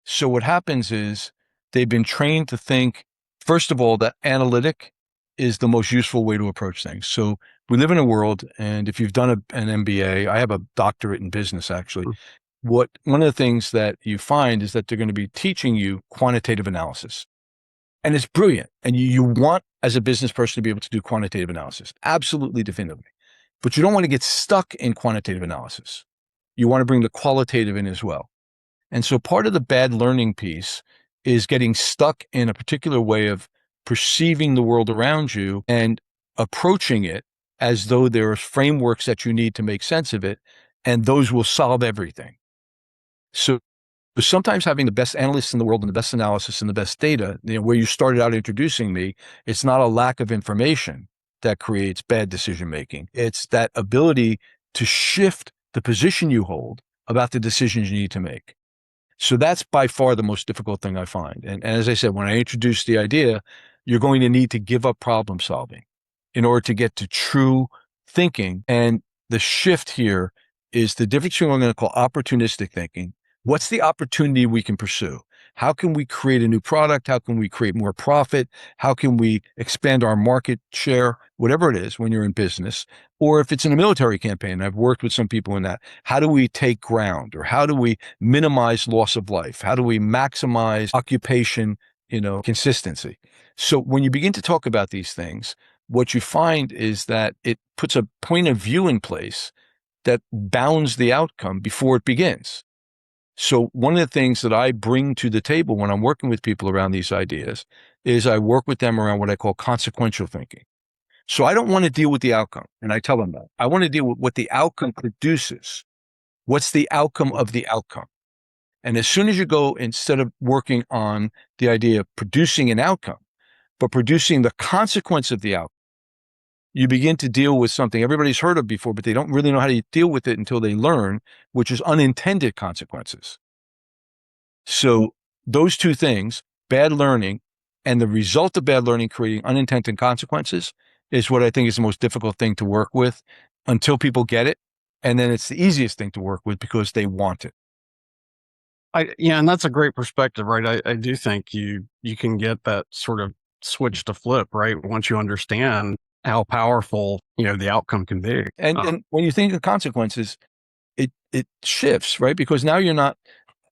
So what happens is they've been trained to think, first of all, that analytic is the most useful way to approach things. So we live in a world, and if you've done an MBA, I have a doctorate in business, actually. One of the things that you find is that they're going to be teaching you quantitative analysis. And it's brilliant. And you want, as a business person, to be able to do quantitative analysis. Absolutely, definitively. But you don't want to get stuck in quantitative analysis. You want to bring the qualitative in as well. And so part of the bad learning piece is getting stuck in a particular way of perceiving the world around you and approaching it as though there are frameworks that you need to make sense of it, and those will solve everything. So sometimes having the best analysts in the world and the best analysis and the best data, where you started out introducing me, it's not a lack of information that creates bad decision making. It's that ability to shift the position you hold about the decisions you need to make. So that's by far the most difficult thing I find. And as I said, when I introduced the idea, you're going to need to give up problem solving in order to get to true thinking. And the shift here is the difference between what I'm going to call opportunistic thinking. What's the opportunity we can pursue? How can we create a new product? How can we create more profit? How can we expand our market share? Whatever it is when you're in business, or if it's in a military campaign, I've worked with some people in that. How do we take ground, or how do we minimize loss of life? How do we maximize occupation, consistency? So when you begin to talk about these things, what you find is that it puts a point of view in place that bounds the outcome before it begins. So one of the things that I bring to the table when I'm working with people around these ideas is I work with them around what I call consequential thinking. So I don't want to deal with the outcome, and I tell them that. I want to deal with what the outcome produces. What's the outcome of the outcome? And as soon as you go, instead of working on the idea of producing an outcome, but producing the consequence of the outcome, you begin to deal with something everybody's heard of before, but they don't really know how to deal with it until they learn, which is unintended consequences. So those two things, bad learning and the result of bad learning creating unintended consequences, is what I think is the most difficult thing to work with until people get it. And then it's the easiest thing to work with because they want it. And that's a great perspective, right? I do think you can get that sort of switch to flip, right? Once you understand how powerful, the outcome can be. And when you think of consequences, it shifts, right? Because now you're not,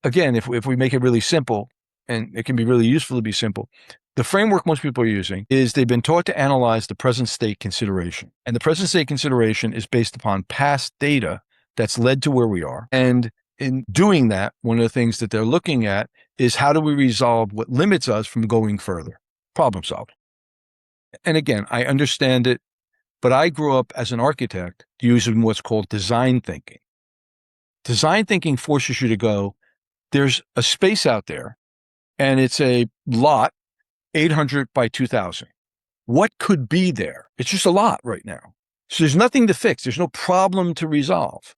again, if we make it really simple, and it can be really useful to be simple, the framework most people are using is they've been taught to analyze the present state consideration. And the present state consideration is based upon past data that's led to where we are. And in doing that, one of the things that they're looking at is how do we resolve what limits us from going further? Problem solving. And again, I understand it, but I grew up as an architect using what's called design thinking. Design thinking forces you to go, there's a space out there, and it's a lot, 800 by 2,000. What could be there? It's just a lot right now. So there's nothing to fix. There's no problem to resolve.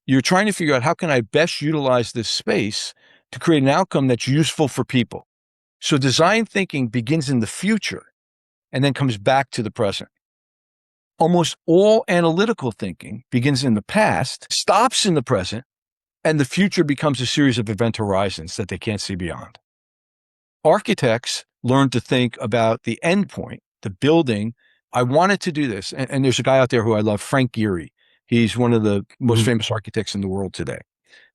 You're trying to figure out how can I best utilize this space to create an outcome that's useful for people. So design thinking begins in the future and then comes back to the present. Almost all analytical thinking begins in the past, stops in the present, and the future becomes a series of event horizons that they can't see beyond. Architects learn to think about the end point, the building. I wanted to do this. And there's a guy out there who I love, Frank Gehry. He's one of the most famous architects in the world today.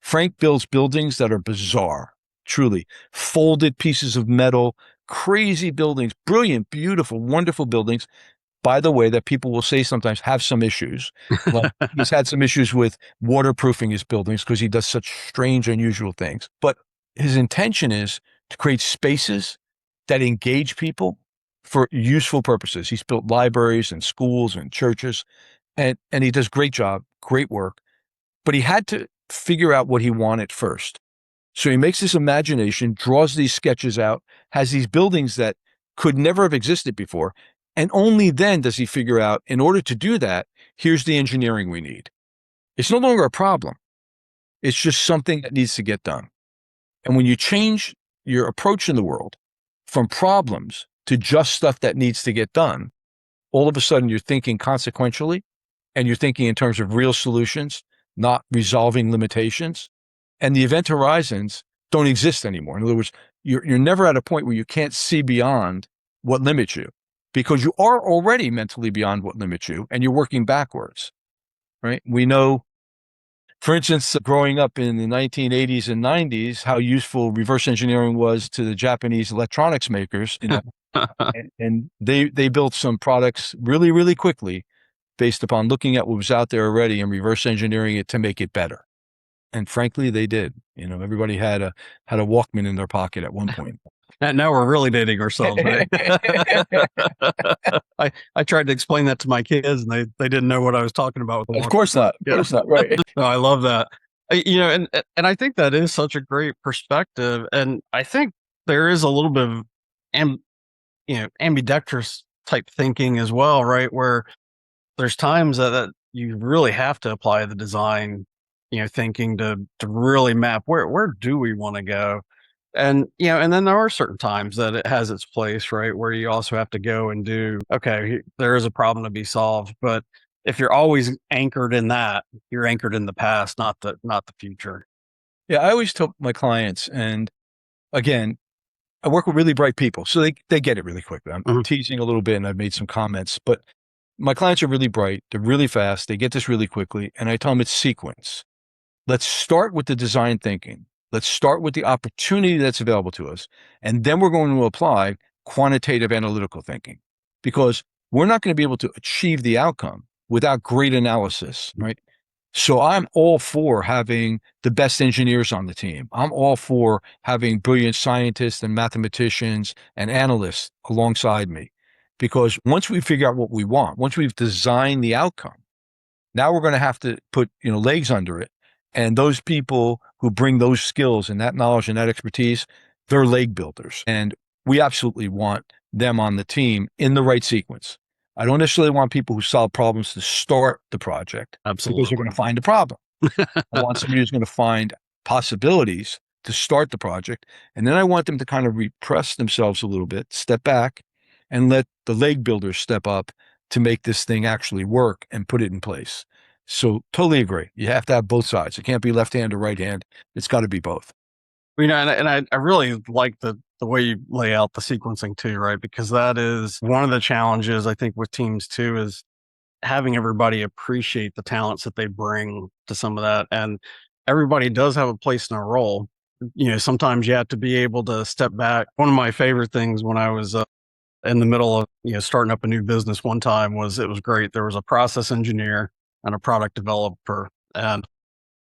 Frank builds buildings that are bizarre, truly. Folded pieces of metal, crazy buildings, brilliant, beautiful, wonderful buildings. By the way, that people will say sometimes have some issues. Like he's had some issues with waterproofing his buildings because he does such strange, unusual things. But his intention is to create spaces that engage people for useful purposes. He's built libraries and schools and churches, and he does great job, great work. But he had to figure out what he wanted first. So he makes this imagination, draws these sketches out, has these buildings that could never have existed before. And only then does he figure out, in order to do that, here's the engineering we need. It's no longer a problem. It's just something that needs to get done. And when you change your approach in the world from problems to just stuff that needs to get done, all of a sudden you're thinking consequentially, and you're thinking in terms of real solutions, not resolving limitations. And the event horizons don't exist anymore. In other words, you're never at a point where you can't see beyond what limits you. because you are already mentally beyond what limits you and you're working backwards, right? We know, for instance, growing up in the 1980s and 90s, how useful reverse engineering was to the Japanese electronics makers, and they built some products really, really quickly based upon looking at what was out there already and reverse engineering it to make it better. And frankly, they did. Everybody had a Walkman in their pocket at one point. And now we're really dating ourselves, right? I tried to explain that to my kids, and they didn't know what I was talking about with the Of course not. Of course not. Right. No, I love that. And I think that is such a great perspective, and I think there is a little bit of ambidextrous type thinking as well, right? Where there's times that you really have to apply the design, thinking to really map where do we want to go. And and then there are certain times that it has its place, right? Where you also have to go and do, okay, there is a problem to be solved. But if you're always anchored in that, you're anchored in the past, not the future. Yeah, I always tell my clients, and again, I work with really bright people, so they get it really quickly. I'm Mhm. teasing a little bit, and I've made some comments, but my clients are really bright. They're really fast. They get this really quickly, and I tell them it's sequence. Let's start with the design thinking. Let's start with the opportunity that's available to us. And then we're going to apply quantitative analytical thinking, because we're not going to be able to achieve the outcome without great analysis, right? So I'm all for having the best engineers on the team. I'm all for having brilliant scientists and mathematicians and analysts alongside me, because once we figure out what we want, once we've designed the outcome, now we're going to have to put, legs under it. And those people who bring those skills and that knowledge and that expertise, they're leg builders. And we absolutely want them on the team in the right sequence. I don't necessarily want people who solve problems to start the project, because they're Absolutely. going to find a problem. I want somebody who's going to find possibilities to start the project. And then I want them to kind of repress themselves a little bit, step back, and let the leg builders step up to make this thing actually work and put it in place. So totally agree. You have to have both sides. It can't be left hand or right hand. It's got to be both. And I really like the way you lay out the sequencing too, right? Because that is one of the challenges I think with teams too, is having everybody appreciate the talents that they bring to some of that. And everybody does have a place in a role. Sometimes you have to be able to step back. One of my favorite things when I was in the middle of starting up a new business one time was, it was great. There was a process engineer and a product developer, and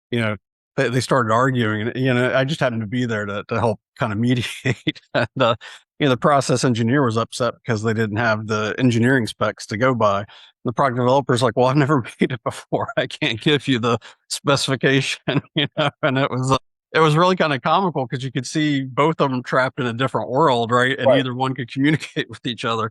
you know they started arguing, and I just happened to be there to help kind of mediate. And the process engineer was upset because they didn't have the engineering specs to go by. The product developer's like, well, I've never made it before, I can't give you the specification. And it was really kind of comical, because you could see both of them trapped in a different world, right? And Right. neither one could communicate with each other.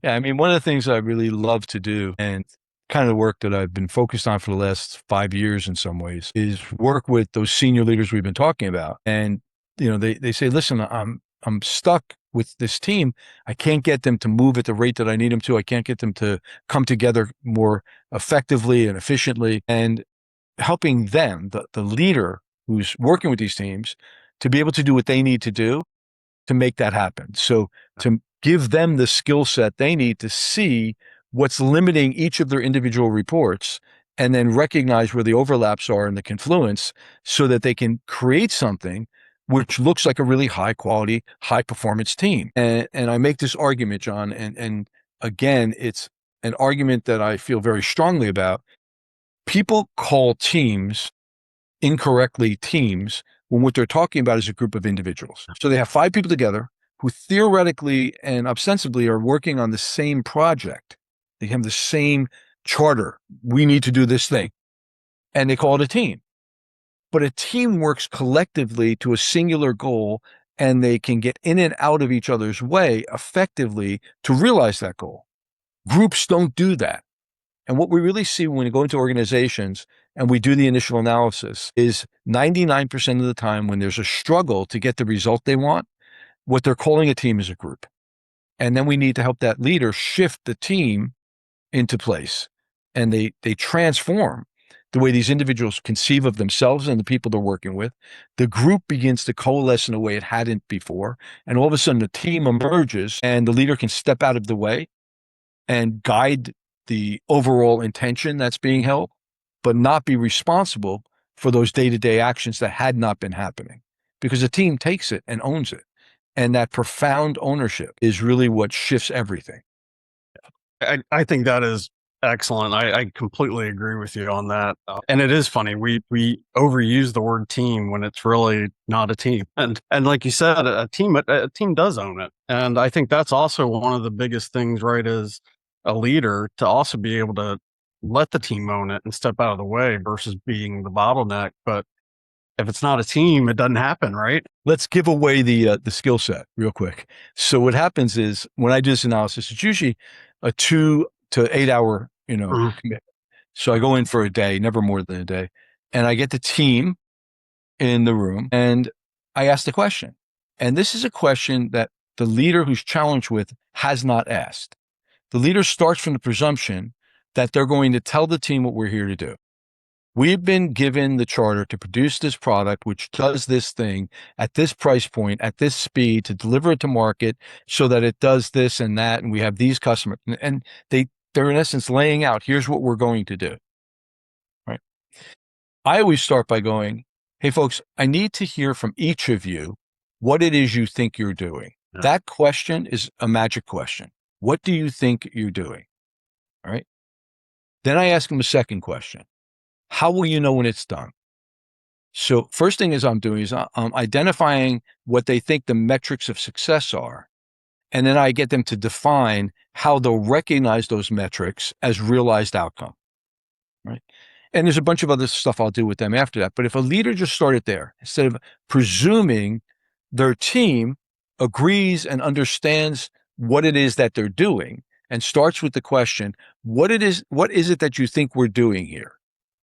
Yeah, I mean, one of the things I really love to do, and kind of the work that I've been focused on for the last 5 years in some ways, is work with those senior leaders we've been talking about. And, they say, listen, I'm stuck with this team. I can't get them to move at the rate that I need them to. I can't get them to come together more effectively and efficiently, and helping them, the leader who's working with these teams, to be able to do what they need to do to make that happen. So to give them the skill set they need to see what's limiting each of their individual reports, and then recognize where the overlaps are in the confluence, so that they can create something which looks like a really high quality, high performance team. And I make this argument, John, and again, it's an argument that I feel very strongly about. People call teams incorrectly teams when what they're talking about is a group of individuals. So they have 5 people together who theoretically and ostensibly are working on the same project. They have the same charter. We need to do this thing. And they call it a team. But a team works collectively to a singular goal, and they can get in and out of each other's way effectively to realize that goal. Groups don't do that. And what we really see when we go into organizations and we do the initial analysis is 99% of the time, when there's a struggle to get the result they want, what they're calling a team is a group. And then we need to help that leader shift the team into place. And they transform the way these individuals conceive of themselves and the people they're working with. The group begins to coalesce in a way it hadn't before. And all of a sudden the team emerges and the leader can step out of the way and guide the overall intention that's being held, but not be responsible for those day-to-day actions that had not been happening, because the team takes it and owns it. And that profound ownership is really what shifts everything. I think that is excellent. I completely agree with you on that. And it is funny. We overuse the word team when it's really not a team. And like you said, a team does own it. And I think that's also one of the biggest things, right, as a leader, to also be able to let the team own it and step out of the way versus being the bottleneck. But if it's not a team, it doesn't happen, right? Let's give away the skill set real quick. So what happens is when I do this analysis, it's usually a 2 to 8 hour, commitment. So I go in for a day, never more than a day, and I get the team in the room and I ask the question. And this is a question that the leader who's challenged with has not asked. The leader starts from the presumption that they're going to tell the team what we're here to do. We've been given the charter to produce this product, which does this thing at this price point, at this speed, to deliver it to market so that it does this and that. And we have these customers, and they're in essence laying out, here's what we're going to do. Right. I always start by going, hey folks, I need to hear from each of you what it is you think you're doing. Yeah. That question is a magic question. What do you think you're doing? All right. Then I ask them a second question. How will you know when it's done? So first thing I'm doing is I'm identifying what they think the metrics of success are. And then I get them to define how they'll recognize those metrics as realized outcome, right? And there's a bunch of other stuff I'll do with them after that. But if a leader just started there, instead of presuming their team agrees and understands what it is that they're doing, and starts with the question, what is it that you think we're doing here?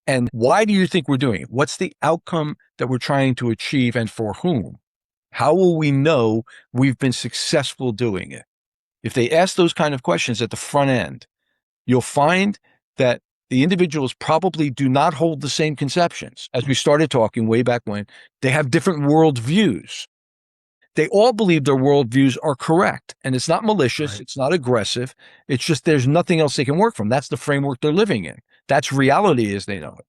And why do you think we're doing it? What's the outcome that we're trying to achieve and for whom? How will we know we've been successful doing it? If they ask those kind of questions at the front end, you'll find that the individuals probably do not hold the same conceptions. As we started talking way back when, they have different worldviews. They all believe their worldviews are correct. And it's not malicious. Right. It's not aggressive. It's just there's nothing else they can work from. That's the framework they're living in. That's reality as they know it.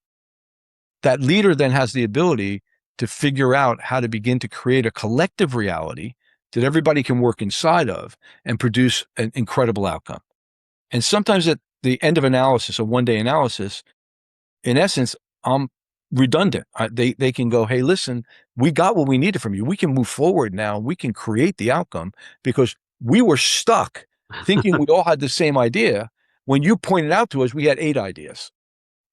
That leader then has the ability to figure out how to begin to create a collective reality that everybody can work inside of and produce an incredible outcome. And sometimes at the end of analysis, a one-day analysis, in essence, I'm redundant. They can go, hey, listen, we got what we needed from you. We can move forward now. We can create the outcome because we were stuck thinking we all had the same idea. When you pointed out to us, we had 8 ideas.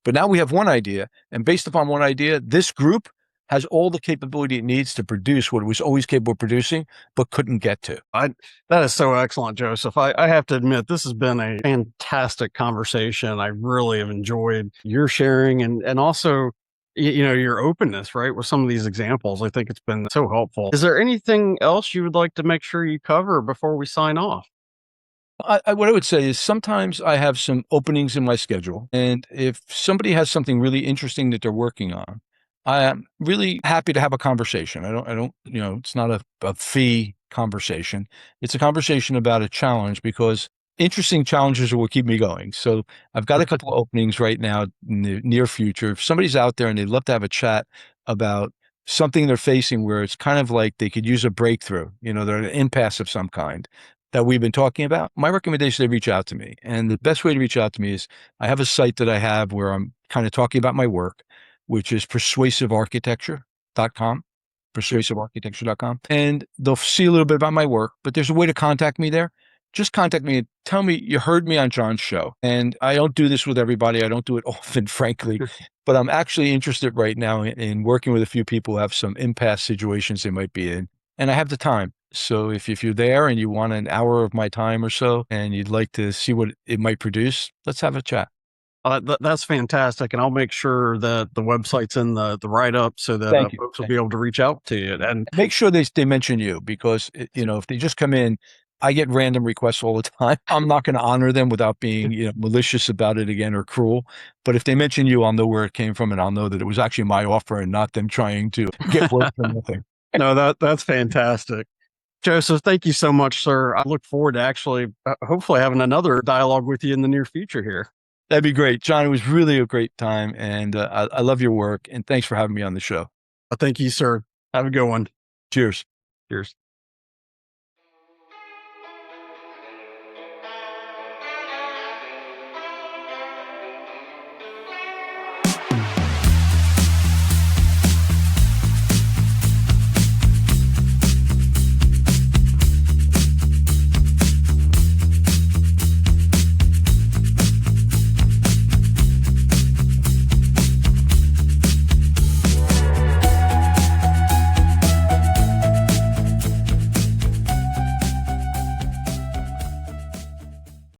But now we have one idea. And based upon one idea, this group has all the capability it needs to produce what it was always capable of producing, but couldn't get to. That is so excellent, Joseph. I have to admit, this has been a fantastic conversation. I really have enjoyed your sharing and also, your openness, right, with some of these examples. I think it's been so helpful. Is there anything else you would like to make sure you cover before we sign off? What I would say is sometimes I have some openings in my schedule. And if somebody has something really interesting that they're working on, I am really happy to have a conversation. I don't, it's not a fee conversation. It's a conversation about a challenge because interesting challenges are what keep me going. So I've got a couple of openings right now in the near future. If somebody's out there and they'd love to have a chat about something they're facing where it's kind of like they could use a breakthrough, they're at an impasse of some kind that we've been talking about, my recommendation is they reach out to me. And the best way to reach out to me is I have a site that I have where I'm kind of talking about my work, which is persuasivearchitecture.com, persuasivearchitecture.com. And they'll see a little bit about my work, but there's a way to contact me there. Just contact me and tell me you heard me on John's show. And I don't do this with everybody. I don't do it often, frankly, but I'm actually interested right now in working with a few people who have some impasse situations they might be in. And I have the time. So if you're there and you want an hour of my time or so and you'd like to see what it might produce, let's have a chat. That's fantastic. And I'll make sure that the website's in the write-up so that folks will be able to reach out to you. And make sure they mention you because, if they just come in, I get random requests all the time. I'm not going to honor them without being, malicious about it again or cruel. But if they mention you, I'll know where it came from, and I'll know that it was actually my offer and not them trying to get work for nothing. No, that's fantastic. Joseph, thank you so much, sir. I look forward to actually, hopefully, having another dialogue with you in the near future here. That'd be great. John, it was really a great time, and I love your work, and thanks for having me on the show. Thank you, sir. Have a good one. Cheers. Cheers.